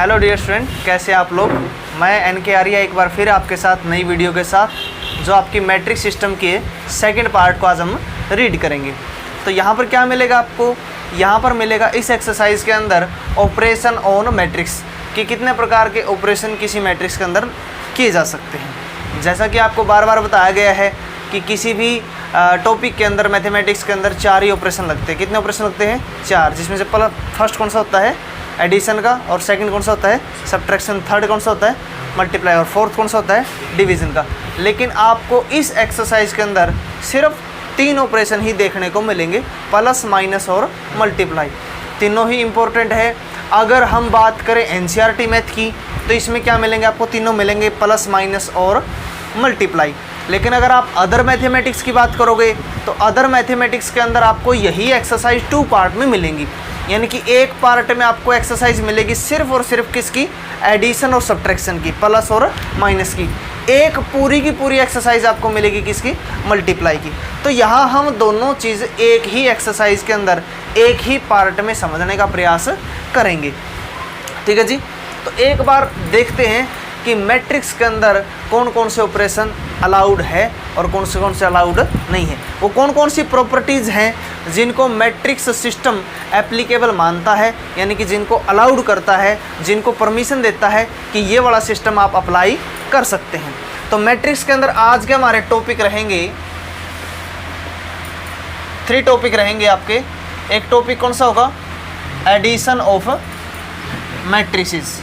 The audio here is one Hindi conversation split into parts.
हेलो डियर स्टूडेंट, कैसे आप लोग। मैं एनके आर्या एक बार फिर आपके साथ नई वीडियो के साथ जो आपकी मैट्रिक सिस्टम के सेकंड पार्ट को आज हम रीड करेंगे। तो यहाँ पर क्या मिलेगा आपको, यहाँ पर मिलेगा इस एक्सरसाइज के अंदर ऑपरेशन ऑन मैट्रिक्स कि कितने प्रकार के ऑपरेशन किसी मैट्रिक्स के अंदर किए जा सकते हैं। जैसा कि आपको बार बार बताया गया है कि किसी भी टॉपिक के अंदर मैथमेटिक्स के अंदर 4 ही ऑपरेशन लगते हैं। कितने ऑपरेशन लगते हैं? 4, जिसमें से फर्स्ट कौन सा होता है? एडिशन का, और सेकंड कौन सा होता है? सब्ट्रैक्शन, थर्ड कौन सा होता है? मल्टीप्लाई, और फोर्थ कौन सा होता है? डिवीज़न का। लेकिन आपको इस एक्सरसाइज के अंदर सिर्फ 3 ऑपरेशन ही देखने को मिलेंगे, प्लस, माइनस और मल्टीप्लाई। तीनों ही इम्पोर्टेंट है। अगर हम बात करें एनसीईआरटी मैथ की तो इसमें क्या मिलेंगे आपको? तीनों मिलेंगे, प्लस, माइनस और मल्टीप्लाई। लेकिन अगर आप अदर मैथमेटिक्स की बात करोगे तो अदर मैथमेटिक्स के अंदर आपको यही एक्सरसाइज 2 पार्ट में मिलेंगी। यानी कि एक पार्ट में आपको एक्सरसाइज मिलेगी सिर्फ और सिर्फ किसकी? एडिशन और सब्ट्रैक्शन की, प्लस और माइनस की। एक पूरी की पूरी एक्सरसाइज आपको मिलेगी किसकी? मल्टीप्लाई की। तो यहाँ हम दोनों चीज़ एक ही एक्सरसाइज के अंदर एक ही पार्ट में समझने का प्रयास करेंगे। ठीक है जी। तो एक बार देखते हैं कि मैट्रिक्स के अंदर कौन कौन से ऑपरेशन अलाउड है और कौन से अलाउड नहीं है। वो कौन कौन सी प्रॉपर्टीज़ हैं जिनको मैट्रिक्स सिस्टम एप्लीकेबल मानता है, यानी कि जिनको अलाउड करता है, जिनको परमिशन देता है कि ये वाला सिस्टम आप अप्लाई कर सकते हैं। तो मैट्रिक्स के अंदर आज के हमारे टॉपिक रहेंगे 3 टॉपिक रहेंगे आपके। एक टॉपिक कौन सा होगा? Addition of matrices,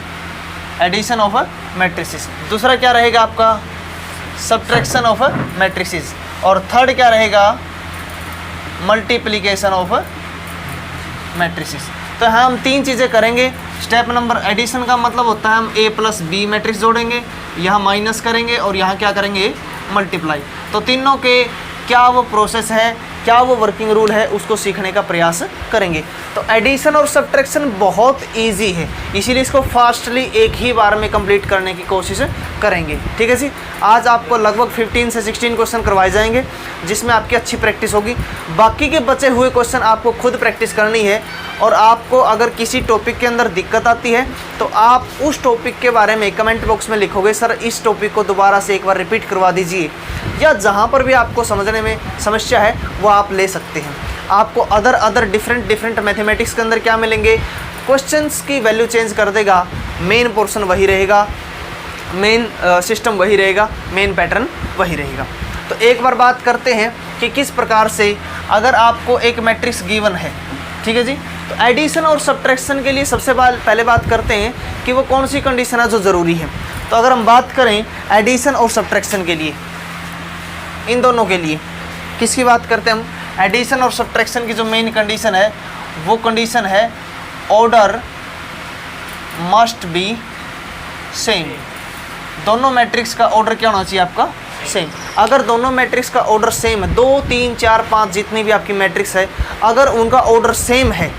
addition of matrices. दूसरा क्या रहेगा आपका? Subtraction of matrices. और थर्ड क्या रहेगा? Multiplication of matrices. तो हम 3 चीज़ें करेंगे। स्टेप नंबर एडिशन का मतलब होता है हम a प्लस बी मैट्रिक्स जोड़ेंगे, यहाँ माइनस करेंगे और यहाँ क्या करेंगे? मल्टीप्लाई। तो तीनों के क्या वो प्रोसेस है, क्या वो वर्किंग रूल है, उसको सीखने का प्रयास करेंगे। तो एडिशन और सब्ट्रैक्शन बहुत इजी है, इसीलिए इसको फास्टली एक ही बार में कंप्लीट करने की कोशिश करेंगे। ठीक है जी। आज आपको लगभग 15 से 16 क्वेश्चन करवाए जाएंगे जिसमें आपकी अच्छी प्रैक्टिस होगी। बाकी के बचे हुए क्वेश्चन आपको खुद प्रैक्टिस करनी है। और आपको अगर किसी टॉपिक के अंदर दिक्कत आती है तो आप उस टॉपिक के बारे में कमेंट बॉक्स में लिखोगे, सर इस टॉपिक को दोबारा से एक बार रिपीट करवा दीजिए, या जहाँ पर भी आपको समझने में समस्या है वो आप ले सकते हैं। आपको अदर डिफरेंट मैथमेटिक्स के अंदर क्या मिलेंगे? क्वेश्चंस की वैल्यू चेंज कर देगा, मेन पोर्शन वही रहेगा, मेन सिस्टम वही रहेगा, मेन पैटर्न वही रहेगा। तो एक बार बात करते हैं कि किस प्रकार से अगर आपको एक मैट्रिक्स गिवन है, ठीक है जी, तो एडिशन और सब्ट्रैक्शन के लिए सबसे पहले बात करते हैं कि वो कौन सी कंडीशन है जो ज़रूरी है। तो अगर हम बात करें एडिशन और सब्ट्रैक्शन के लिए, इन दोनों के लिए किसकी बात करते हैं हम? एडिशन और सब्ट्रैक्शन की जो मेन कंडीशन है वो कंडीशन है ऑर्डर मस्ट बी सेम। दोनों मैट्रिक्स का ऑर्डर क्या होना चाहिए आपका? सेम। अगर दोनों मैट्रिक्स का ऑर्डर सेम है, 2, 3, 4, 5 जितनी भी आपकी मैट्रिक्स है, अगर उनका ऑर्डर सेम है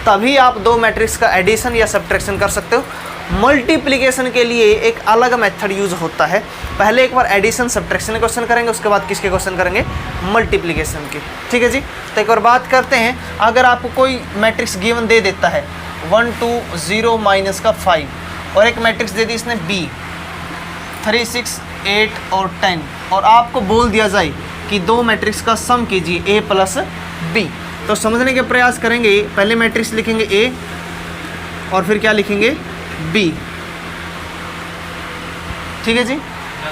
तभी आप 2 मैट्रिक्स का एडिशन या सब्ट्रैक्शन कर सकते हो। मल्टीप्लिकेशन के लिए एक अलग मेथड यूज़ होता है। पहले एक बार एडिशन सब्ट्रैक्शन के क्वेश्चन करेंगे, उसके बाद किसके क्वेश्चन करेंगे? मल्टीप्लिकेशन के। ठीक है जी। तो एक बार बात करते हैं, अगर आपको कोई मैट्रिक्स गिवन दे देता है 1, 2, 0, माइनस का 5, और एक मैट्रिक्स दे दी इसने b 3, 6, 8 और 10, और आपको बोल दिया जाए कि 2 मैट्रिक्स का सम कीजिए a प्लस b, तो समझने के प्रयास करेंगे। पहले मैट्रिक्स लिखेंगे a और फिर क्या लिखेंगे? b। ठीक है जी।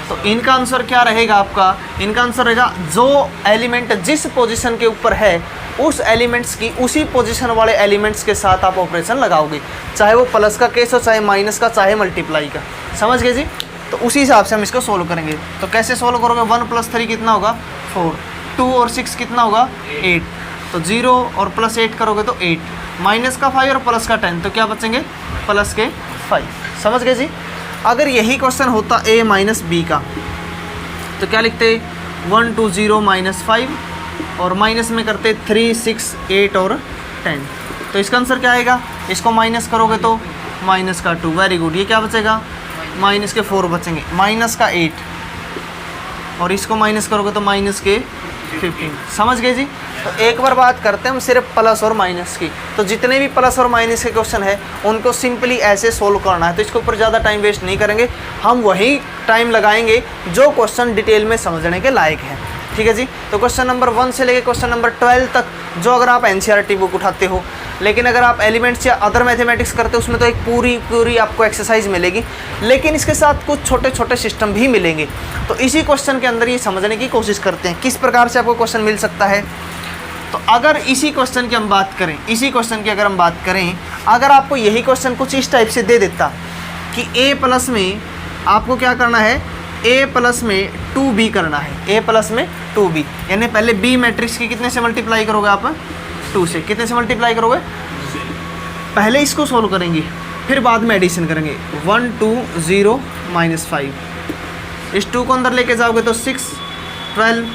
तो इनका आंसर क्या रहेगा आपका? इनका आंसर रहेगा जो एलिमेंट जिस पोजीशन के ऊपर है उस एलिमेंट्स की उसी पोजीशन वाले एलिमेंट्स के साथ आप ऑपरेशन लगाओगे, चाहे वो प्लस का केस हो, चाहे माइनस का, चाहे मल्टीप्लाई का। समझ गए जी। तो उसी हिसाब से हम इसको सोल्व करेंगे। तो कैसे सोल्व करोगे? 1 + 3 कितना होगा? 4, 2 और 6 कितना होगा? 8, तो 0 और प्लस 8 करोगे तो 8, माइनस का 5 और प्लस का 10, तो क्या बचेंगे? प्लस के 5। समझ गए जी। अगर यही क्वेश्चन होता a माइनस b का तो क्या लिखते? 1, 2, 0, -5, और माइनस में करते 3, 6, 8 और 10। तो इसका आंसर क्या आएगा? इसको माइनस करोगे तो माइनस का 2। Very good. ये क्या बचेगा? माइनस के 4 बचेंगे, माइनस का 8, और इसको माइनस करोगे तो माइनस के 15। समझ गए जी। तो एक बार बात करते हैं हम सिर्फ प्लस और माइनस की। तो जितने भी प्लस और माइनस के क्वेश्चन है उनको सिंपली ऐसे सोल्व करना है, तो इसके ऊपर ज़्यादा टाइम वेस्ट नहीं करेंगे, हम वही टाइम लगाएंगे जो क्वेश्चन डिटेल में समझने के लायक है। ठीक है जी। तो क्वेश्चन नंबर 1 से लेकर क्वेश्चन नंबर 12 तक जो अगर आप एनसीईआरटी बुक उठाते हो, लेकिन अगर आप एलिमेंट्स या अदर मैथमेटिक्स करते हो उसमें तो एक पूरी आपको एक्सरसाइज मिलेगी, लेकिन इसके साथ कुछ छोटे छोटे सिस्टम भी मिलेंगे। तो इसी क्वेश्चन के अंदर ये समझने की कोशिश करते हैं किस प्रकार से आपको क्वेश्चन मिल सकता है। तो अगर इसी क्वेश्चन की हम बात करें, इसी क्वेश्चन की अगर हम बात करें, अगर आपको यही क्वेश्चन कुछ इस टाइप से दे देता कि a प्लस में आपको क्या करना है, a प्लस में 2b करना है, a प्लस में 2b, यानी पहले b मैट्रिक्स की कितने से मल्टीप्लाई करोगे आप, 2 से। कितने से मल्टीप्लाई करोगे, पहले इसको सोल्व करेंगे फिर बाद में एडिशन करेंगे। 1 2 0 -5, इस 2 को अंदर लेके जाओगे तो 6 12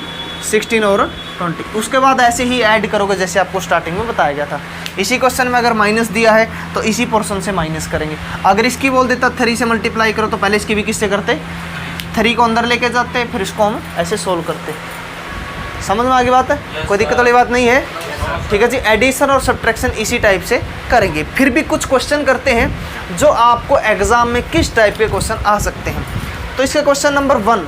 16 और 20, उसके बाद ऐसे ही ऐड करोगे जैसे आपको स्टार्टिंग में बताया गया था। इसी क्वेश्चन में अगर माइनस दिया है तो इसी पोर्शन से माइनस करेंगे। अगर इसकी बोल देता 3 से मल्टीप्लाई करो तो पहले इसकी भी किससे करते, 3 को अंदर लेके जाते, फिर इसको हम ऐसे सोल्व करते। समझ में आ गई बात है, कोई दिक्कत वाली बात नहीं है। ठीक है जी। एडिशन और सब्ट्रैक्शन इसी टाइप से करेंगे। फिर भी कुछ क्वेश्चन करते हैं जो आपको एग्जाम में किस टाइप के क्वेश्चन आ सकते हैं। तो इसका क्वेश्चन नंबर 1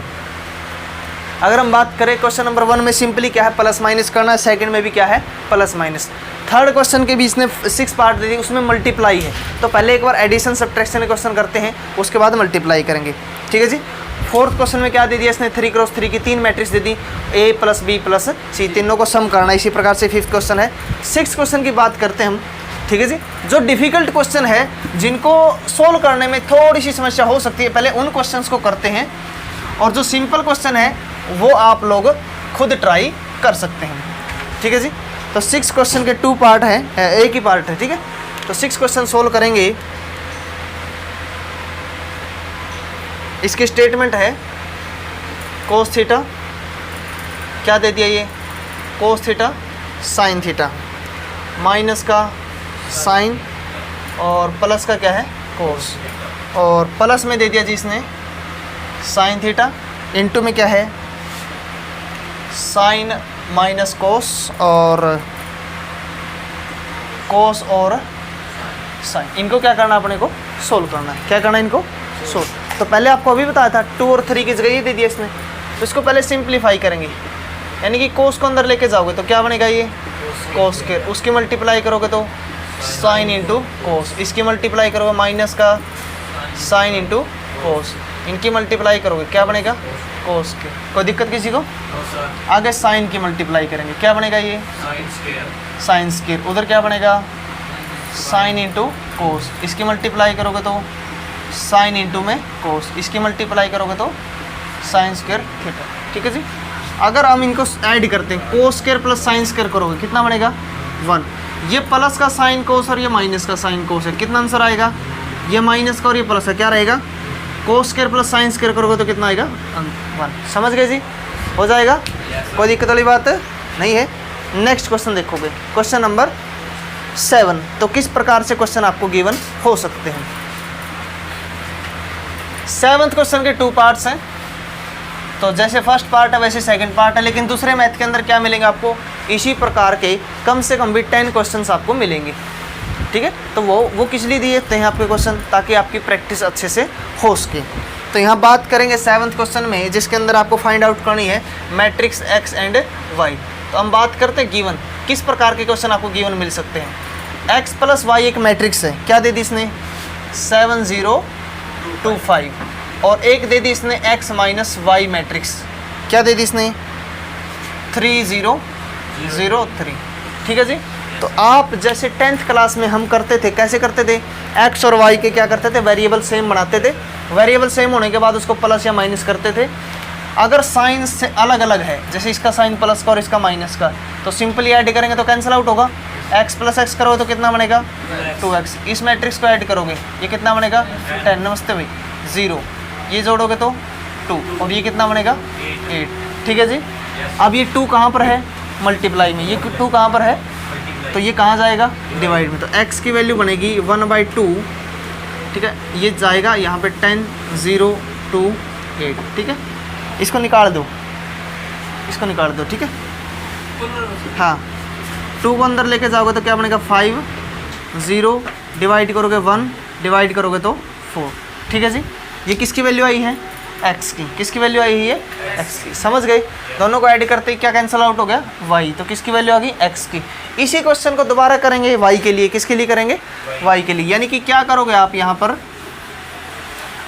अगर हम बात करें, क्वेश्चन नंबर 1 में सिंपली क्या है, प्लस माइनस करना है। सेकंड में भी क्या है, प्लस माइनस। थर्ड क्वेश्चन के भी इसने 6 पार्ट दे दी, उसमें मल्टीप्लाई है। तो पहले एक बार एडिशन सब्ट्रैक्शन के क्वेश्चन करते हैं, उसके बाद मल्टीप्लाई करेंगे। ठीक है जी। फोर्थ क्वेश्चन में क्या दे दिया इसने, 3 क्रॉस 3 की 3 matrix they the, a plus b plus c, तीनों को सम करना है। इसी प्रकार से 5th क्वेश्चन है। 6th क्वेश्चन की बात करते हैं हम। ठीक है जी। जो डिफ़िकल्ट क्वेश्चन है जिनको सोल्व करने में थोड़ी सी समस्या हो सकती है, पहले उन क्वेश्चंस को करते हैं, और जो सिंपल क्वेश्चन है वो आप लोग खुद ट्राई कर सकते हैं। ठीक है जी। तो 6 क्वेश्चन के 2 पार्ट हैं, एक ही पार्ट है। ठीक है। तो 6 क्वेश्चन सोल्व करेंगे। इसकी स्टेटमेंट है कोस थीटा, क्या दे दिया ये, cos theta sine theta, minus का साइन और प्लस का क्या है, कोस, और प्लस में दे दिया जी इसने साइन थीटा, इनटू में क्या है, साइन माइनस कोस और कोस और साइन। इनको क्या करना है, अपने को सोल्व करना है। क्या करना है इनको, सोल्व। तो पहले आपको अभी बताया था 2 और 3 की जगह ये दे दिया इसने, तो इसको पहले सिंप्लीफाई करेंगे, यानी कि कोस को अंदर लेके जाओगे तो क्या बनेगा, ये कोस के, उसकी मल्टीप्लाई करोगे तो साइन इंटू कोस, इसकी मल्टीप्लाई करोगे माइनस का साइन इंटू कोस, इनकी मल्टीप्लाई करोगे क्या बनेगा, कोस के। कोई दिक्कत किसी को, आगे साइन की मल्टीप्लाई करेंगे, क्या बनेगा ये साइन स्क्वायर, उधर क्या बनेगा साइन इंटू कोस, इसकी मल्टीप्लाई करोगे तो साइन इंटू में कोस, इसकी मल्टीप्लाई करोगे तो साइन स्क्वायर थीटा। ठीक है जी। अगर हम इनको ऐड करते हैं, cos square plus sine square करोगे कितना बनेगा 1, ये प्लस का साइन कोस और ये माइनस का साइन कोस है, कितना आंसर आएगा, ये माइनस का और ये प्लस है, क्या रहेगा, cos square plus sine square करोगे तो कितना आएगा 1। समझ गए जी, हो जाएगा, कोई दिक्कत वाली बात नहीं है। नेक्स्ट क्वेश्चन देखोगे, क्वेश्चन नंबर 7। तो किस प्रकार से क्वेश्चन आपको गिवन हो सकते हैं। 7th क्वेश्चन के 2 पार्ट्स हैं। तो जैसे फर्स्ट पार्ट है वैसे सेकंड पार्ट है, लेकिन दूसरे मैथ के अंदर क्या मिलेंगे आपको, इसी प्रकार के कम से कम भी 10 क्वेश्चंस आपको मिलेंगे। ठीक है। तो वो किस लिए दिए थे आपके क्वेश्चन, ताकि आपकी प्रैक्टिस अच्छे से हो सके। तो यहाँ बात करेंगे 7th क्वेश्चन में, जिसके अंदर आपको फाइंड आउट करनी है मैट्रिक्स x एंड y। तो हम बात करते हैं गिवन, किस प्रकार के क्वेश्चन आपको गिवन मिल सकते हैं। x प्लस y एक मैट्रिक्स है, क्या दे दी इसने 7 0 2 5, और एक दे दी इसने x माइनस y मैट्रिक्स, क्या दे दी इसने 3 0 0 3। ठीक है जी। तो आप जैसे 10th क्लास में हम करते थे, कैसे करते थे, x और y के क्या करते थे, वेरिएबल सेम बनाते थे, वेरिएबल सेम होने के बाद उसको प्लस या माइनस करते थे। अगर साइन से अलग अलग है, जैसे इसका साइन प्लस का और इसका माइनस का, तो सिंपली ऐड करेंगे तो कैंसिल आउट होगा, x प्लस x करोगे तो कितना बनेगा 2x, इस मैट्रिक्स को ऐड करोगे ये कितना बनेगा 10, नमस्ते भाई 0, ये जोड़ोगे तो 2, और ये कितना बनेगा 8। ठीक है जी। अब ये 2 कहाँ पर है, मल्टीप्लाई में, ये 2 कहाँ पर है, तो ये कहाँ जाएगा, डिवाइड में, तो x की वैल्यू बनेगी 1/2। ठीक है। ये जाएगा यहाँ पे 10 0 2 8। ठीक है। इसको निकाल दो, इसको निकाल दो। ठीक है। हाँ 2 को अंदर लेके जाओगे तो क्या बनेगा 5, 0 डिवाइड करोगे 1 डिवाइड करोगे तो 4। ठीक है जी, ये किसकी वैल्यू आई है, x की। किसकी वैल्यू आई है, x की। समझ गए, दोनों को ऐड करते ही क्या कैंसिल आउट हो गया, y। तो किसकी वैल्यू आ गई, x की। इसी क्वेश्चन को दोबारा करेंगे y के लिए। किसके लिए करेंगे, y के लिए। यानी कि क्या करोगे आप यहाँ पर,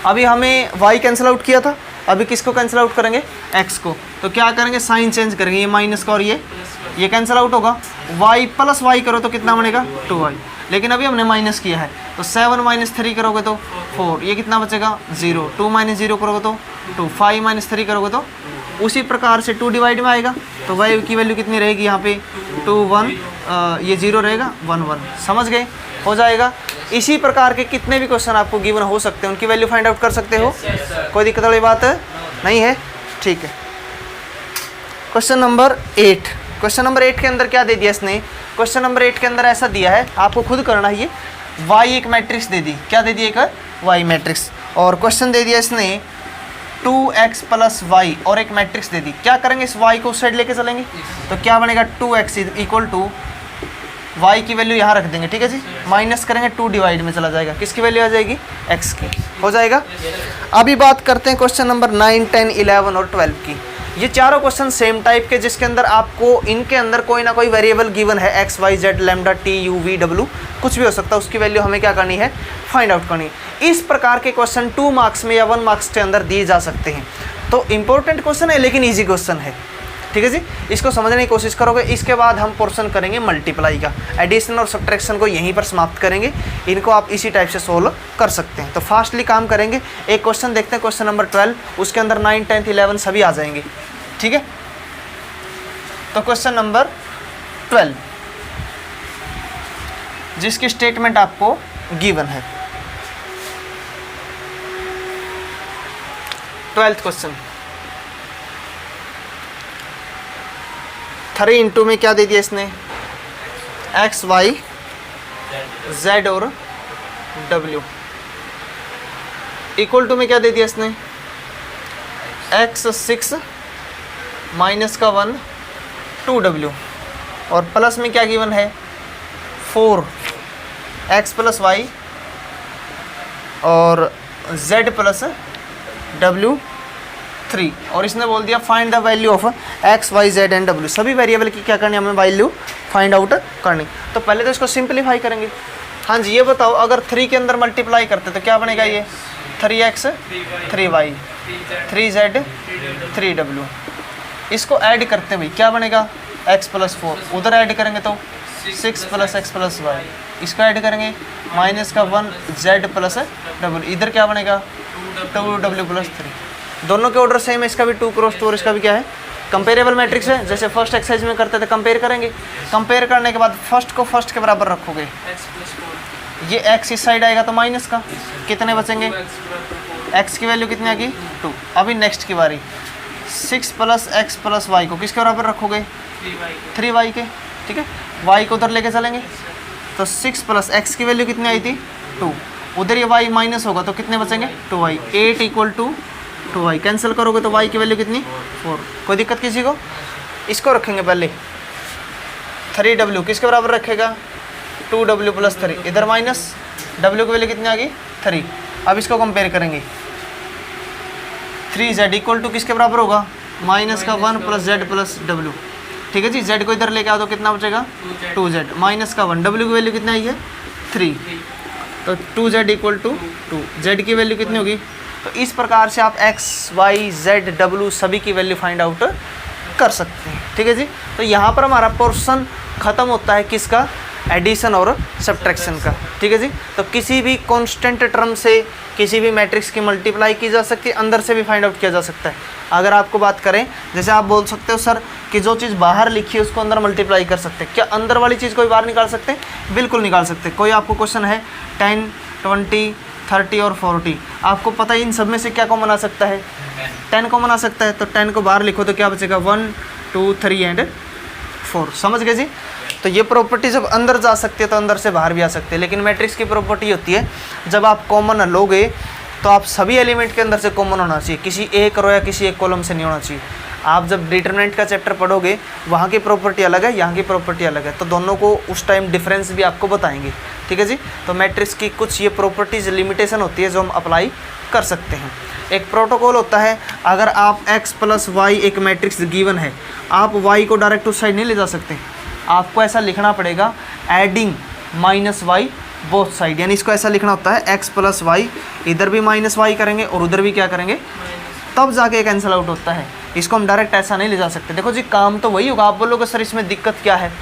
अभी हमें y कैंसिल आउट किया था, अभी किसको कैंसिल आउट करेंगे, x को। तो क्या करेंगे, साइन चेंज करेंगे, ये माइनस का और ये कैंसिल आउट होगा। y प्लस y करो तो कितना बनेगा 2y, लेकिन अभी हमने माइनस किया है तो 7 माइनस 3 करोगे तो 4, ये कितना बचेगा 0। 2 माइनस 0 करोगे तो 2, 5 माइनस 3 करोगे तो उसी प्रकार से 2 डिवाइड में आएगा तो y की वैल्यू कितनी रहेगी यहाँ पे 2, 1 ये 0 रहेगा 1, 1। समझ गए, हो जाएगा। इसी प्रकार के कितने भी क्वेश्चन आपको गिवन हो सकते हैं, उनकी वैल्यू फाइंड आउट कर सकते हो। कोई दिक्कत वाली बात नहीं है, ठीक है। Question number 8। क्वेश्चन नंबर 8 के अंदर क्या दे दिया इसने, क्वेश्चन नंबर 8 के अंदर ऐसा दिया है, आपको खुद करना है ये। y एक मैट्रिक्स दे दी, क्या दे दी, एक y मैट्रिक्स। और क्वेश्चन दे दिया इसने 2x प्लस y और एक मैट्रिक्स दे दी। क्या करेंगे, इस y को उस साइड लेके चलेंगे तो क्या बनेगा 2x इक्वल टू y की वैल्यू यहाँ रख देंगे। ठीक है जी, माइनस करेंगे 2 डिवाइड में चला जाएगा, किसकी वैल्यू आ जाएगी, x की। हो जाएगा। अभी बात करते हैं क्वेश्चन नंबर 9, 10, 11 और 12 की। ये चारों क्वेश्चन सेम टाइप के, जिसके अंदर आपको इनके अंदर कोई ना कोई वेरिएबल गिवन है, x, y, z, lambda, t, u, v, w, कुछ भी हो सकता है, उसकी वैल्यू हमें क्या करनी है, फाइंड आउट करनी। इस प्रकार के क्वेश्चन 2 मार्क्स में या 1 मार्क्स के अंदर दिए जा सकते हैं। तो इंपॉर्टेंट क्वेश्चन है लेकिन ईजी क्वेश्चन है। ठीक है जी, इसको समझने की कोशिश करोगे। इसके बाद हम पोर्शन करेंगे मल्टीप्लाई का, एडिशन और सब्ट्रैक्शन को यहीं पर समाप्त करेंगे। इनको आप इसी टाइप से सोल्व कर सकते हैं। तो फास्टली काम करेंगे। एक क्वेश्चन देखते हैं, क्वेश्चन नंबर 12, उसके अंदर 9, 10, 11 सभी आ जाएंगे। ठीक है, तो क्वेश्चन नंबर 12 जिसकी स्टेटमेंट आपको गिवन है। 12th क्वेश्चन 3 इंटू में क्या दे दिया इसने, x, y, z और w इक्वल टू में क्या दे दिया इसने, x 6 माइनस का 1 2w और प्लस में क्या गिवन है 4x प्लस y और z प्लस w 3 और इसने बोल दिया find the value of x, y, z and w। सभी वेरिएबल की क्या करनी है, हमें वैल्यू फाइंड आउट करनी। तो पहले तो इसको सिंपलीफाई करेंगे। हाँ जी, ये बताओ अगर 3 के अंदर मल्टीप्लाई करते तो क्या बनेगा, ये 3x 3y 3z 3w। इसको ऐड करते हुए क्या बनेगा, x प्लस 4, उधर ऐड करेंगे तो 6 प्लस x प्लस y, इसको ऐड करेंगे माइनस का 1 z प्लस w, इधर क्या बनेगा 2w प्लस 3। दोनों के ऑर्डर सेम है, इसका भी 2 क्रॉस 2 और इसका भी क्या है, कंपेरेबल मैट्रिक्स है। जैसे फर्स्ट एक्सरसाइज में करते थे, कंपेयर करेंगे। कंपेयर करने के बाद फर्स्ट को फर्स्ट के बराबर रखोगे, ये x इस साइड आएगा तो माइनस का, कितने बचेंगे, x की वैल्यू कितनी आ गई 2। अभी नेक्स्ट की बारी, 6 प्लस x प्लस y को किसके बराबर रखोगे, 3y के। ठीक है, y को उधर लेके चलेंगे तो 6 प्लस x की वैल्यू कितनी आई थी 2, उधर ये y माइनस होगा तो कितने बचेंगे 2y। 8 equal to 2y, cancel करोगे तो y की वैल्यू कितनी 4। कोई दिक्कत किसी को, इसको रखेंगे पहले 3w किसके बराबर रखेगा 2w प्लस 3, इधर माइनस w की वैल्यू कितनी आ गई 3। अब इसको कंपेयर करेंगे, 3z इक्वल टू किसके बराबर होगा, माइनस का 1 प्लस z प्लस w। ठीक है जी, z को इधर लेके आओ तो कितना बचेगा 2z माइनस का 1, w की वैल्यू कितनी आई है 3, तो 2z इक्वल टू 2, z की वैल्यू कितनी होगी। तो इस प्रकार से आप x, y, z, w सभी की वैल्यू फाइंड आउट कर सकते हैं। ठीक है जी, तो यहाँ पर हमारा पोर्शन ख़त्म होता है किसका, एडिशन और सब्ट्रैक्शन का। ठीक है जी, तो किसी भी कांस्टेंट टर्म से किसी भी मैट्रिक्स की मल्टीप्लाई की जा सकती है, अंदर से भी फाइंड आउट किया जा सकता है। अगर आपको बात करें, जैसे आप बोल सकते हो सर कि जो चीज़ बाहर लिखी है उसको अंदर मल्टीप्लाई कर सकते हैं, क्या अंदर वाली चीज़ कोई बाहर निकाल सकते हैं, बिल्कुल निकाल सकते हैं। कोई आपको क्वेश्चन है 10, 20, 30 और 40, आपको पता है इन सब में से क्या कॉमन आ सकता है, 10 कॉमन आ सकता है। तो 10 को बाहर लिखो तो क्या बचेगा 1, 2, 3 एंड 4। समझ गए जी, तो ये प्रॉपर्टी जब अंदर जा सकती है तो अंदर से बाहर भी आ सकते हैं। लेकिन मैट्रिक्स की प्रॉपर्टी होती है जब आप कॉमन लोगे तो आप सभी एलिमेंट के अंदर से कॉमन होना चाहिए, किसी एक रो या किसी एक कॉलम से नहीं होना चाहिए। आप जब डिटरमिनेंट का चैप्टर पढ़ोगे वहाँ की प्रॉपर्टी अलग है, यहाँ की प्रॉपर्टी अलग है, तो दोनों को उस टाइम डिफरेंस भी आपको बताएंगे, ठीक है जी। तो मैट्रिक्स की कुछ ये प्रॉपर्टीज लिमिटेशन होती है जो हम अप्लाई कर सकते हैं। एक प्रोटोकॉल होता है, अगर आप x + y एक मैट्रिक्स गिवन है, आप y को डायरेक्ट उस साइड नहीं ले जा सकते, आपको ऐसा लिखना पड़ेगा एडिंग -y बोथ साइड, यानी इसको ऐसा लिखना होता है x + y, इधर भी -y करेंगे और उधर भी क्या करेंगे, तब जाके कैंसिल आउट होता है। इसको हम डायरेक्ट ऐसा नहीं ले जा सकते। देखो जी काम तो वही होगा, आप बोलोगे सर इसमें दिक्कत क्या है,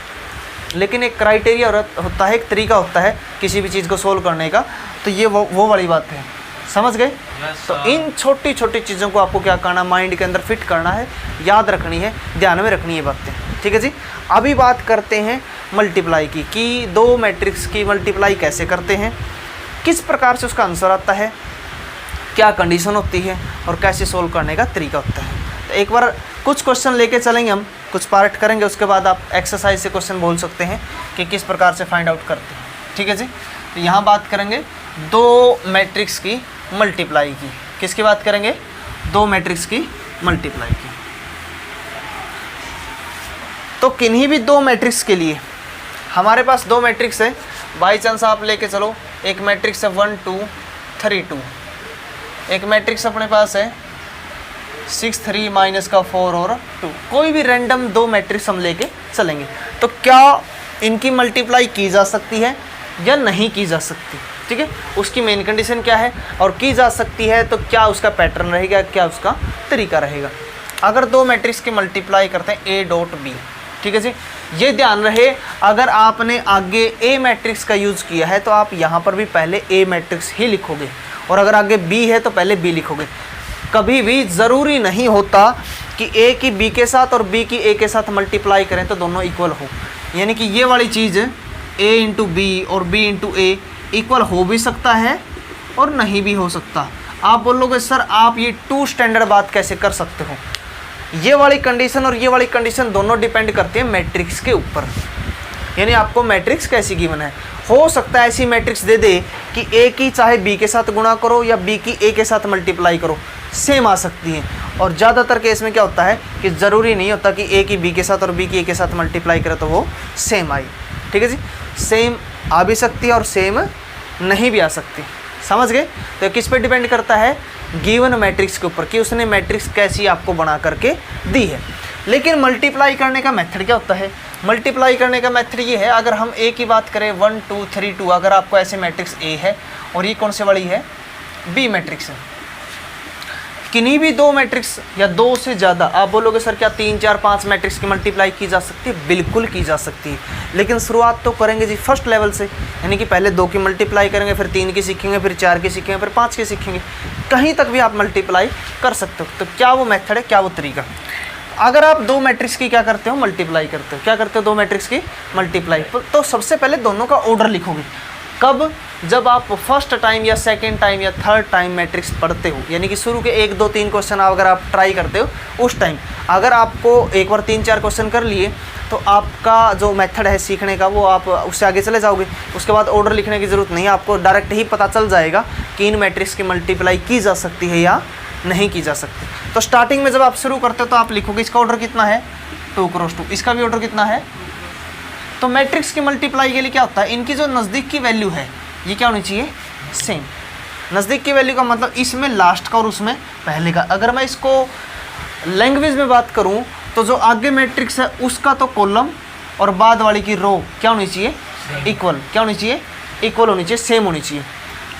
लेकिन एक क्राइटेरिया होता है, एक तरीका होता है किसी भी चीज़ को सोल्व करने का, तो ये वो वाली बात है, समझ गए। तो इन छोटी छोटी चीज़ों को आपको क्या करना, माइंड के अंदर फिट करना है, याद रखनी है, ध्यान में रखनी है बातें, ठीक है जी। अभी बात करते हैं मल्टीप्लाई की, कि दो मैट्रिक्स की मल्टीप्लाई कैसे करते हैं, किस प्रकार से उसका आंसर आता है, क्या कंडीशन होती है और कैसे सोल्व करने का तरीका होता है। तो एक बार कुछ क्वेश्चन लेके चलेंगे, हम कुछ पार्ट करेंगे, उसके बाद आप एक्सरसाइज से क्वेश्चन बोल सकते हैं कि किस प्रकार से फाइंड आउट करते हैं, ठीक है जी। तो यहाँ बात करेंगे दो मैट्रिक्स की मल्टीप्लाई की, किसकी बात करेंगे, दो मैट्रिक्स की मल्टीप्लाई की। तो किन्हीं भी दो मैट्रिक्स के लिए हमारे पास दो मैट्रिक्स है, बाई चांस आप लेके चलो, एक मैट्रिक्स है 1 2 3 2, एक मैट्रिक्स अपने पास है 6 3 -4 और 2, कोई भी रैंडम दो मैट्रिक्स हम लेके चलेंगे, तो क्या इनकी मल्टीप्लाई की जा सकती है या नहीं की जा सकती, ठीक है, उसकी मेन कंडीशन क्या है, और की जा सकती है तो क्या उसका पैटर्न रहेगा, क्या उसका तरीका रहेगा। अगर दो मैट्रिक्स की मल्टीप्लाई करते हैं A.B, ठीक है जी, ये ध्यान रहे, अगर आपने आगे A मैट्रिक्स का यूज़ किया है तो आप यहाँ पर भी पहले A मैट्रिक्स ही लिखोगे, और अगर आगे B है तो पहले B लिखोगे। कभी भी ज़रूरी नहीं होता कि A की B के साथ और B की A के साथ मल्टीप्लाई करें तो दोनों इक्वल हो, यानी कि ये वाली चीज़ A × B और B × A इक्वल हो भी सकता है और नहीं भी हो सकता। आप बोलोगे सर आप ये 2 स्टैंडर्ड बात कैसे कर सकते हो, ये वाली कंडीशन और ये वाली कंडीशन दोनों डिपेंड करती है मैट्रिक्स के ऊपर, यानी आपको मैट्रिक्स कैसी गिवन है। हो सकता है ऐसी मैट्रिक्स दे दे कि A की चाहे B के साथ गुणा करो या B की A के साथ मल्टीप्लाई करो, सेम आ सकती है, और ज़्यादातर केस में क्या होता है कि ज़रूरी नहीं होता कि A की B के साथ और B की A के साथ मल्टीप्लाई करे तो वो सेम आई, ठीक है जी, सेम आ भी सकती है और सेम नहीं भी आ सकती, समझ गए। तो किस पे डिपेंड करता है, गिवन मैट्रिक्स के ऊपर, कि उसने मैट्रिक्स कैसी आपको बना करके दी है। लेकिन मल्टीप्लाई करने का मेथड क्या होता है, मल्टीप्लाई करने का मेथड ये है, अगर हम A की बात करें 1 2 3 2, अगर आपको ऐसे मैट्रिक्स A है और ये कौन से वाली है, B मैट्रिक्स है, किन्हीं भी दो मैट्रिक्स या दो से ज़्यादा, आप बोलोगे सर क्या 3 4 5 मैट्रिक्स की मल्टीप्लाई की जा सकती है, बिल्कुल की जा सकती है, लेकिन शुरुआत तो करेंगे जी फर्स्ट लेवल से, यानी कि पहले 2 की मल्टीप्लाई करेंगे, फिर 3 की सीखेंगे, फिर 4 की सीखेंगे, फिर 5 की सीखेंगे, कहीं तक भी आप मल्टीप्लाई कर सकते हो। तो क्या वो मेथड है, क्या वो तरीका। अगर आप दो मैट्रिक्स की क्या करते हो, मल्टीप्लाई करते हो, क्या करते हो, दो मैट्रिक्स की मल्टीप्लाई, तो सबसे पहले दोनों का ऑर्डर लिखोगे, कब, जब आप फर्स्ट टाइम या सेकंड टाइम या थर्ड टाइम मैट्रिक्स पढ़ते हो, यानी कि शुरू के 1 2 3 क्वेश्चन अगर आप ट्राई करते हो उस टाइम, अगर आपको एक बार 3 4 क्वेश्चन कर लिए तो आपका जो मेथड है सीखने का वो आप उससे आगे चले जाओगे, उसके बाद ऑर्डर लिखने की ज़रूरत नहीं है, आपको डायरेक्ट ही पता चल जाएगा कि इन मैट्रिक्स की मल्टीप्लाई की जा सकती है या नहीं की जा सकती। तो स्टार्टिंग में जब आप शुरू करते हो तो आप लिखोगे इसका ऑर्डर कितना है 2 × 2, इसका भी ऑर्डर कितना है। तो मैट्रिक्स की मल्टीप्लाई के लिए क्या होता है, इनकी जो नज़दीक की वैल्यू है ये क्या होनी चाहिए, सेम। नज़दीक की वैल्यू का मतलब इसमें लास्ट का और उसमें पहले का। अगर मैं इसको लैंग्वेज में बात करूं तो जो आगे मैट्रिक्स है उसका तो कॉलम और बाद वाली की रो क्या होनी चाहिए, इक्वल, क्या होनी चाहिए, इक्वल होनी चाहिए, सेम होनी चाहिए।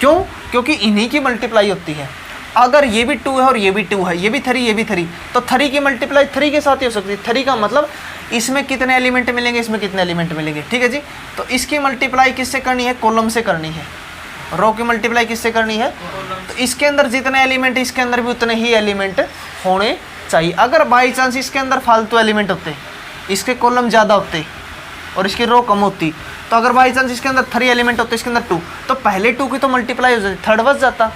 क्यों, क्योंकि इन्हीं की मल्टीप्लाई होती है। अगर ये भी 2 है और ये भी 2 है, ये भी 3 ये भी 3, तो 3 की मल्टीप्लाई 3 के साथ ही हो सकती है। 3 का मतलब इसमें कितने एलिमेंट मिलेंगे, इसमें कितने एलिमेंट मिलेंगे, ठीक है जी। तो इसकी मल्टीप्लाई किससे करनी है, कॉलम से करनी है। रो की मल्टीप्लाई किससे करनी है, तो इसके अंदर जितने एलिमेंट इसके अंदर भी उतने ही एलिमेंट होने चाहिए। अगर बाई चांस इसके अंदर फालतू एलिमेंट होते, इसके कॉलम ज़्यादा होते और इसकी रो कम होती, तो अगर बाई चांस इसके अंदर 3 एलिमेंट होते, इसके अंदर 2, तो पहले 2 की तो मल्टीप्लाई हो जाती, थर्ड बच जाता,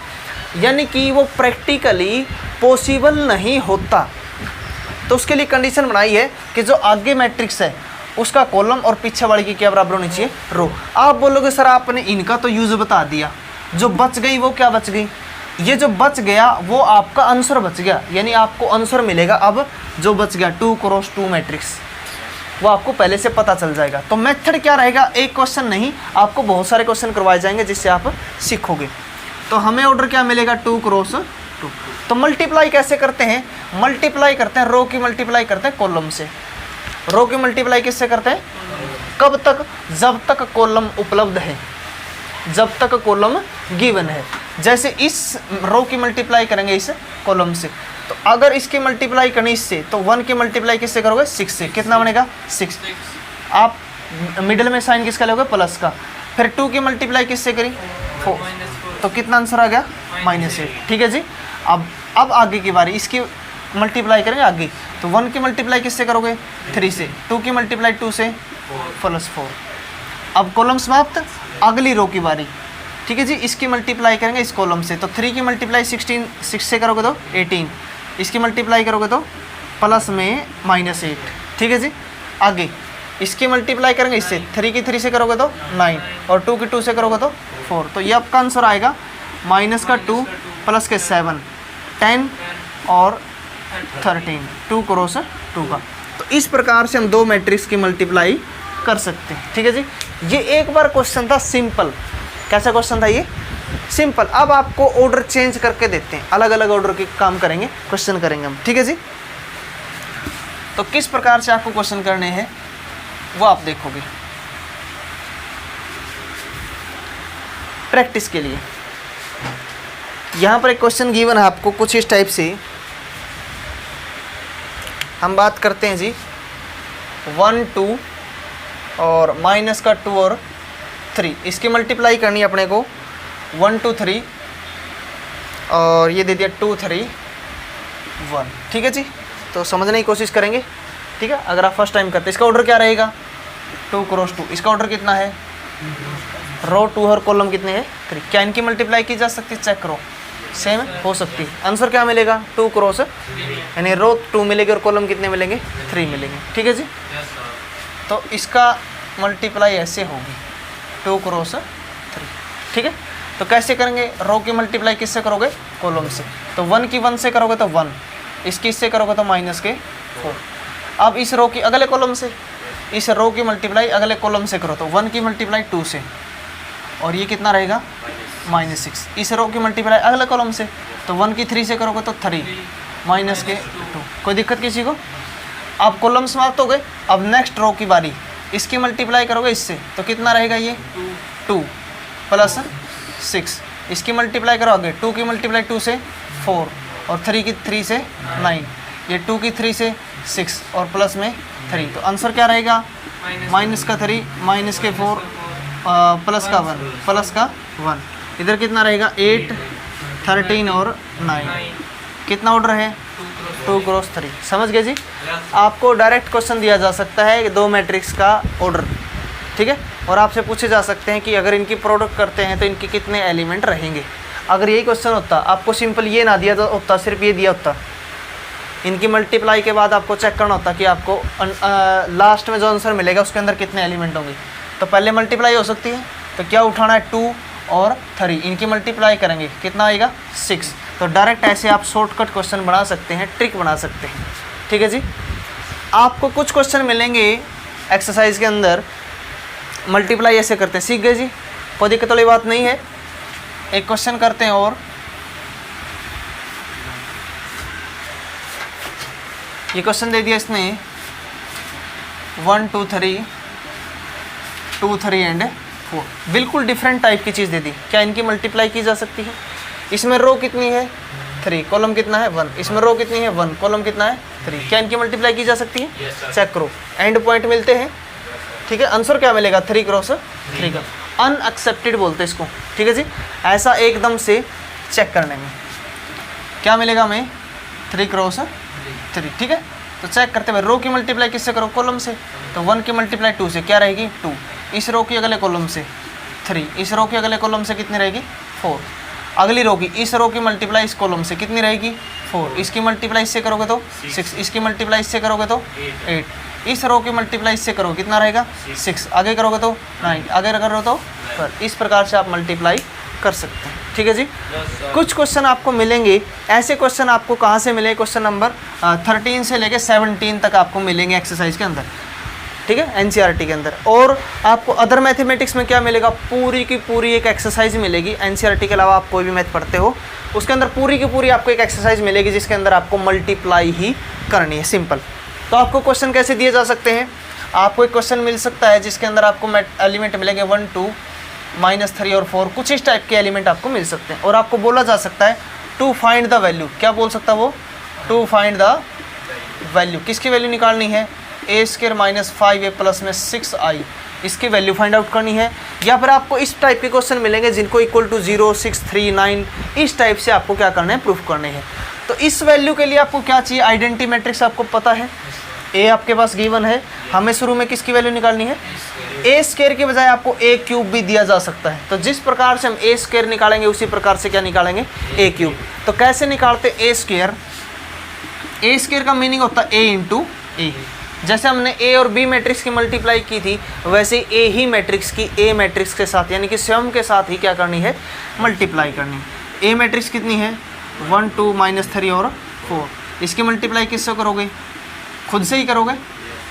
यानी कि वो प्रैक्टिकली पॉसिबल नहीं होता। तो उसके लिए कंडीशन बनाई है कि जो आगे मैट्रिक्स है उसका कॉलम और पीछे वाले की क्या बराबर होनी चाहिए, रो। आप बोलोगे सर आपने इनका तो यूज़ बता दिया, जो बच गई वो क्या बच गई, ये जो बच गया वो आपका आंसर बच गया, यानी आपको आंसर मिलेगा अब जो बच गया 2 क्रॉस 2 मैट्रिक्स, वो आपको पहले से पता चल जाएगा। तो मेथड क्या रहेगा, एक क्वेश्चन नहीं, आपको बहुत सारे क्वेश्चन करवाए जाएंगे जिससे आप सीखोगे। तो हमें ऑर्डर क्या मिलेगा 2 क्रॉस 2। तो मल्टीप्लाई कैसे करते हैं, मल्टीप्लाई करते हैं रो की मल्टीप्लाई करते हैं कॉलम से। रो की मल्टीप्लाई किससे करते हैं, कब तक, जब तक कॉलम उपलब्ध है, जब तक कॉलम गिवन है। जैसे इस रो की मल्टीप्लाई करेंगे इस कॉलम से, तो अगर इसकी मल्टीप्लाई करनी इससे, तो 1 की मल्टीप्लाई किससे करोगे 6 से, कितना बनेगा 6। आप मिडिल में साइन किसका लोगे प्लस का, फिर 2 की मल्टीप्लाई किससे करी 4, तो कितना आंसर आ गया -8। ठीक है जी। अब आगे की बारी, इसकी मल्टीप्लाई करेंगे आगे, तो 1 की मल्टीप्लाई किससे करोगे 3 से, 2 की मल्टीप्लाई 2 से +4। अब कॉलम समाप्त, अगली रो की बारी। ठीक है जी, इसकी मल्टीप्लाई करेंगे इस कॉलम से, तो 3 की मल्टीप्लाई 6 से करोगे तो 18, इसकी मल्टीप्लाई करोगे तो प्लस में -8। ठीक है जी। आगे इसकी मल्टीप्लाई करेंगे इससे, 3 की 3 से करोगे तो 9 और 2 की 2 से करोगे तो 4। तो ये आपका आंसर आएगा -2 प्लस के 7 10 और 13, 2 क्रॉस 2 का। तो इस प्रकार से हम 2 मैट्रिक्स की मल्टीप्लाई कर सकते हैं। ठीक है जी। ये एक बार क्वेश्चन था सिंपल। कैसा क्वेश्चन था ये, सिंपल। अब आपको ऑर्डर चेंज करके देते हैं, अलग अलग ऑर्डर के काम करेंगे, क्वेश्चन करेंगे हम। ठीक है जी। तो किस प्रकार से आपको क्वेश्चन करने हैं वो आप देखोगे प्रैक्टिस के लिए। यहाँ पर एक क्वेश्चन गिवन है आपको कुछ इस टाइप से। हम बात करते हैं जी 1 2 और माइनस का 2 और 3, इसकी मल्टीप्लाई करनी है अपने को 1 2 3 और ये दे दिया 2 3 1। ठीक है जी। तो समझने की कोशिश करेंगे। ठीक है, अगर आप फर्स्ट टाइम करते, इसका ऑर्डर क्या रहेगा 2 क्रॉस 2। इसका ऑर्डर कितना है, रो 2 और कॉलम कितने हैं 3। क्या इनकी मल्टीप्लाई की जा सकती है, चेक करो, सेम हो सकती है। आंसर क्या मिलेगा 2 क्रॉस, यानी रो 2 मिलेगी और कॉलम कितने मिलेंगे 3 मिलेंगे। ठीक है जी। तो इसका मल्टीप्लाई ऐसे होगी 2 क्रॉस 3। ठीक है। तो कैसे करेंगे, रो की मल्टीप्लाई किससे करोगे कॉलम से, तो 1 की 1 से करोगे तो 1, इसकी इससे करोगे तो -4। अब इस रो की अगले कॉलम से, इस रो की मल्टीप्लाई अगले कॉलम से करो तो 1 की मल्टीप्लाई 2 से, और ये कितना रहेगा -6। इस रो की मल्टीप्लाई अगले कॉलम से, तो 1 की 3 से करोगे तो 3 -2। कोई दिक्कत किसी को। अब कॉलम समाप्त हो गए। अब नेक्स्ट रो की बारी, इसकी मल्टीप्लाई करोगे इससे, तो कितना रहेगा ये 2 प्लस 6, इसकी मल्टीप्लाई करो आगे, 2 की मल्टीप्लाई 2 से 4 और 3 की 3 से 9, ये 2 की 3 से 6 और प्लस में 3। तो आंसर क्या रहेगा -3 -4 प्लस का 1 प्लस का 1। इधर कितना रहेगा 8 13 और 9। कितना ऑर्डर है 2 क्रॉस 3। समझ गए जी। आपको डायरेक्ट क्वेश्चन दिया जा सकता है 2 मैट्रिक्स का ऑर्डर। ठीक है। और आपसे पूछे जा सकते हैं कि अगर इनकी प्रोडक्ट करते हैं तो इनके कितने एलिमेंट रहेंगे। अगर यही क्वेश्चन होता, आपको सिंपल ये ना दिया होता, सिर्फ ये दिया होता, इनकी मल्टीप्लाई के बाद आपको चेक करना होता कि आपको लास्ट में जो आंसर मिलेगा उसके अंदर कितने एलिमेंट होंगे। तो पहले मल्टीप्लाई हो सकती है, तो क्या उठाना है 2 और 3, इनकी मल्टीप्लाई करेंगे कितना आएगा 6। तो डायरेक्ट ऐसे आप शॉर्टकट क्वेश्चन बना सकते हैं, ट्रिक बना सकते हैं। ठीक है जी। आपको कुछ क्वेश्चन मिलेंगे एक्सरसाइज के अंदर, मल्टीप्लाई ऐसे करते हैं, सीख गए जी, कोई दिक्कत वाली बात नहीं है। एक क्वेश्चन करते हैं और ये क्वेश्चन दे दिया इसने 1 2 3 2 3 एंड 4, बिल्कुल डिफरेंट टाइप की चीज़ दे दी। क्या इनकी मल्टीप्लाई की जा सकती है। इसमें रो कितनी है 3, कॉलम कितना है 1, इसमें रो कितनी है 1, कॉलम कितना है 3। क्या इनकी मल्टीप्लाई की जा सकती है, चेक करो। एंड पॉइंट मिलते हैं। ठीक है। आंसर क्या मिलेगा 3 क्रॉस 3 का। अनएक्सेप्टेड बोलते हैं इसको। ठीक है जी। ऐसा एकदम से चेक करने में क्या मिलेगा हमें 3 क्रॉस 3। ठीक है। तो चेक करते हुए रो की मल्टीप्लाई किससे करो कॉलम से, तो 1 की मल्टीप्लाई 2 से क्या रहेगी 2, इस रो की अगले कॉलम से 3, इस रो की अगले कॉलम से कितनी रहेगी 4, अगली रो की इस रो की मल्टीप्लाई इस कॉलम से कितनी रहेगी 4, इसकी मल्टीप्लाई इससे करोगे तो 6, इसकी मल्टीप्लाई इससे करोगे तो 8, इस रो की मल्टीप्लाई इससे करो कितना रहेगा 6, आगे करोगे तो 9, आगे करो तो 12। इस प्रकार से आप मल्टीप्लाई कर सकते हैं। ठीक है जी। कुछ क्वेश्चन आपको मिलेंगे, ऐसे क्वेश्चन आपको कहाँ से मिले, क्वेश्चन नंबर 13 से लेके 17 तक आपको मिलेंगे एक्सरसाइज के अंदर, ठीक है, एनसीईआरटी के अंदर। और आपको अदर मैथमेटिक्स में क्या मिलेगा, पूरी की पूरी एक एक्सरसाइज मिलेगी। एनसीईआरटी के अलावा आप कोई भी मैथ पढ़ते हो उसके अंदर पूरी की पूरी आपको एक एक्सरसाइज मिलेगी जिसके अंदर आपको मल्टीप्लाई ही करनी है, सिंपल। तो आपको क्वेश्चन कैसे दिए जा सकते हैं, आपको एक क्वेश्चन मिल सकता है जिसके अंदर आपको एलिमेंट मिलेंगे 1 2 -3 और 4, कुछ इस टाइप के एलिमेंट आपको मिल सकते हैं। और आपको बोला जा सकता है टू फाइंड द वैल्यू, क्या बोल सकता है वो, टू फाइंड द वैल्यू, किसकी वैल्यू निकालनी है, a² - 5a प्लस में 6i, इसकी वैल्यू फाइंड आउट करनी है। या फिर आपको इस टाइप के क्वेश्चन मिलेंगे जिनको इक्वल टू 0 6 3 9 इस टाइप से आपको क्या करना है, प्रूफ करने हैं। तो इस वैल्यू के लिए आपको क्या चाहिए, आइडेंटिटी मैट्रिक्स आपको पता है, a आपके पास गिवन है, हमें शुरू में किसकी वैल्यू निकालनी है, a² के बजाय आपको a³ भी दिया जा सकता है। तो जिस प्रकार से हम a² निकालेंगे उसी प्रकार से क्या निकालेंगे, a³। तो कैसे निकालते a², a² का मीनिंग होता है a इंटू ए। जैसे हमने ए और बी मैट्रिक्स की मल्टीप्लाई की थी वैसे ए ही मैट्रिक्स की ए मैट्रिक्स के साथ यानी कि स्वयं के साथ ही क्या करनी है, मल्टीप्लाई करनी। ए मैट्रिक्स कितनी है, 1 2 -3 और 4, इसकी मल्टीप्लाई किससे करोगे, खुद से ही करोगे।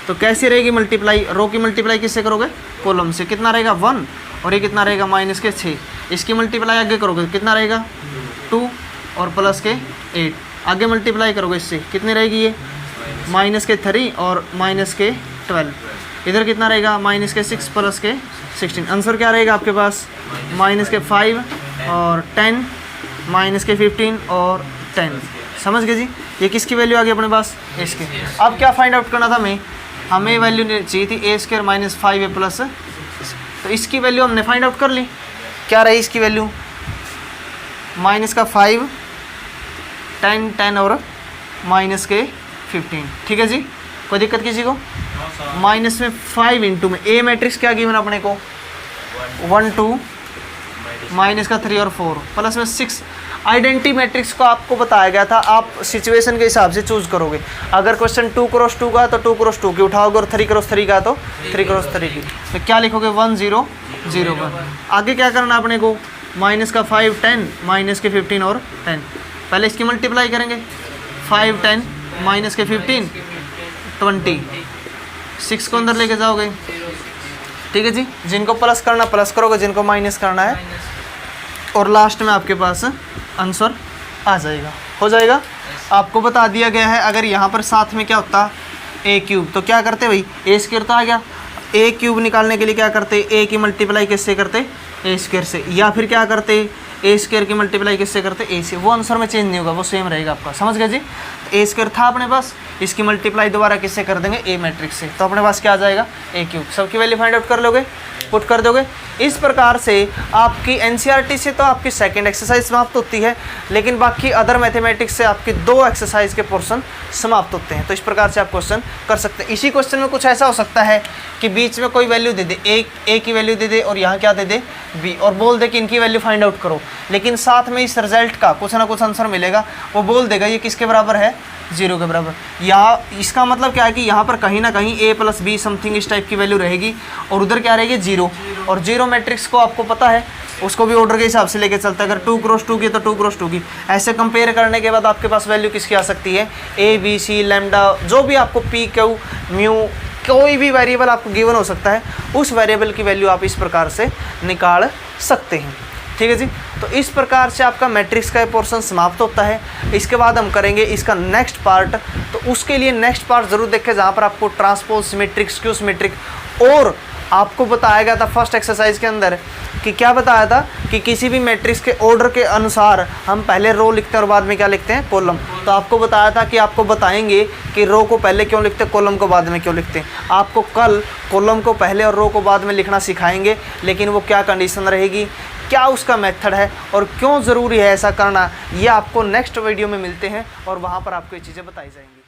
तो कैसे रहेगी मल्टीप्लाई, रो की मल्टीप्लाई किससे करोगे, कॉलम से, कितना रहेगा 1 और ये कितना रहेगा -6, इसकी मल्टीप्लाई आगे करोगे कितना रहेगा 2 और प्लस के 8, आगे मल्टीप्लाई करोगे इससे कितनी रहेगी ये -3 और -12, इधर कितना रहेगा -6 प्लस के 16, आंसर क्या रहेगा आपके पास -5 और 10 -15 और 10, समझ गए जी। ये किसकी वैल्यू आ गई अपने पास, इसके। अब क्या फाइंड आउट करना था हमें वैल्यू चाहिए थी a² - 5a प्लस, तो इसकी वैल्यू हमने फाइंड आउट कर ली, क्या रही इसकी वैल्यू -5 10 10 और -15, ठीक है जी, कोई दिक्कत किसी को। माइनस में 5 इंटू में ए मैट्रिक्स क्या गिवन अपने को 1 2 -3 और 4 प्लस में 6। आइडेंटिटी मैट्रिक्स को आपको बताया गया था, आप सिचुएशन के हिसाब से चूज करोगे। अगर क्वेश्चन 2 × 2 का तो 2 × 2 की उठाओगे और 3 × 3 का तो 3 × 3 की, तो क्या लिखोगे 1 0 0 1। आगे क्या करना अपने को, -5 10 -15 और 10, पहले इसकी मल्टीप्लाई करेंगे 5 10 -15 20, 6 को अंदर लेके जाओगे, ठीक है जी। जिनको प्लस करना प्लस करोगे, जिनको माइनस करना है, और लास्ट में आपके पास आंसर आ जाएगा, हो जाएगा। आपको बता दिया गया है अगर यहाँ पर साथ में क्या होता a³ तो क्या करते भाई, a² तो आ गया, a³ निकालने के लिए क्या करते, a की मल्टीप्लाई किससे करते, a² से, या फिर क्या करते a² की मल्टीप्लाई किससे करते, a से। वो आंसर में चेंज नहीं होगा, वो सेम रहेगा आपका, समझ गए जी। a² था अपने पास, इसकी मल्टीप्लाई दोबारा किससे कर देंगे, a मैट्रिक्स से, तो अपने पास क्या आ जाएगा a³। सबकी वैल्यू फाइंड आउट कर लोगे, पुट कर दोगे। इस प्रकार से आपकी एनसीईआरटी से तो आपकी सेकंड एक्सरसाइज समाप्त होती है, लेकिन बाकी अदर मैथमेटिक्स से आपकी 2 एक्सरसाइज के पोर्शन समाप्त होते हैं। तो इस प्रकार से आप क्वेश्चन कर सकते हैं। इसी क्वेश्चन में कुछ ऐसा हो सकता है कि बीच में कोई वैल्यू दे दे, ए की वैल्यू दे दे और यहाँ क्या दे दे बी, और बोल दे कि इनकी वैल्यू फाइंड आउट करो, लेकिन साथ में इस रिजल्ट का कुछ ना कुछ आंसर मिलेगा, वो बोल देगा ये किसके बराबर है, 0 के बराबर। या इसका मतलब क्या है कि यहाँ पर कहीं ना कहीं a + b समथिंग इस टाइप की वैल्यू रहेगी और उधर क्या रहेगी 0, और 0 मैट्रिक्स को आपको पता है उसको भी ऑर्डर के हिसाब से लेके चलता है। अगर 2 × 2 की तो 2 × 2 की, ऐसे कंपेयर करने के बाद आपके पास वैल्यू किसकी आ सकती है, a b c लैम्डा, जो भी आपको p q म्यू, कोई भी वेरिएबल आपको गिवन हो सकता है, उस वेरिएबल की वैल्यू आप इस प्रकार से निकाल सकते हैं, ठीक है जी। तो इस प्रकार से आपका मैट्रिक्स का पोर्शन समाप्त होता है। इसके बाद हम करेंगे इसका नेक्स्ट पार्ट, तो उसके लिए नेक्स्ट पार्ट ज़रूर देखें जहाँ पर आपको ट्रांसपोज सिमेट्रिक, स्क्यू सिमेट्रिक, और आपको बताया गया था फर्स्ट एक्सरसाइज के अंदर कि क्या बताया था कि किसी भी मैट्रिक्स के ऑर्डर के अनुसार हम पहले रो लिखते हैं और बाद में क्या लिखते हैं, कॉलम। तो आपको बताया था कि आपको बताएंगे कि रो को पहले क्यों लिखते हैं, कॉलम को बाद में क्यों लिखते हैं। आपको कल कॉलम को पहले और रो को बाद में लिखना सिखाएंगे, लेकिन वो क्या कंडीशन रहेगी, क्या उसका मेथड है और क्यों ज़रूरी है ऐसा करना, ये आपको नेक्स्ट वीडियो में मिलते हैं और वहाँ पर आपको ये चीज़ें बताई जाएंगी।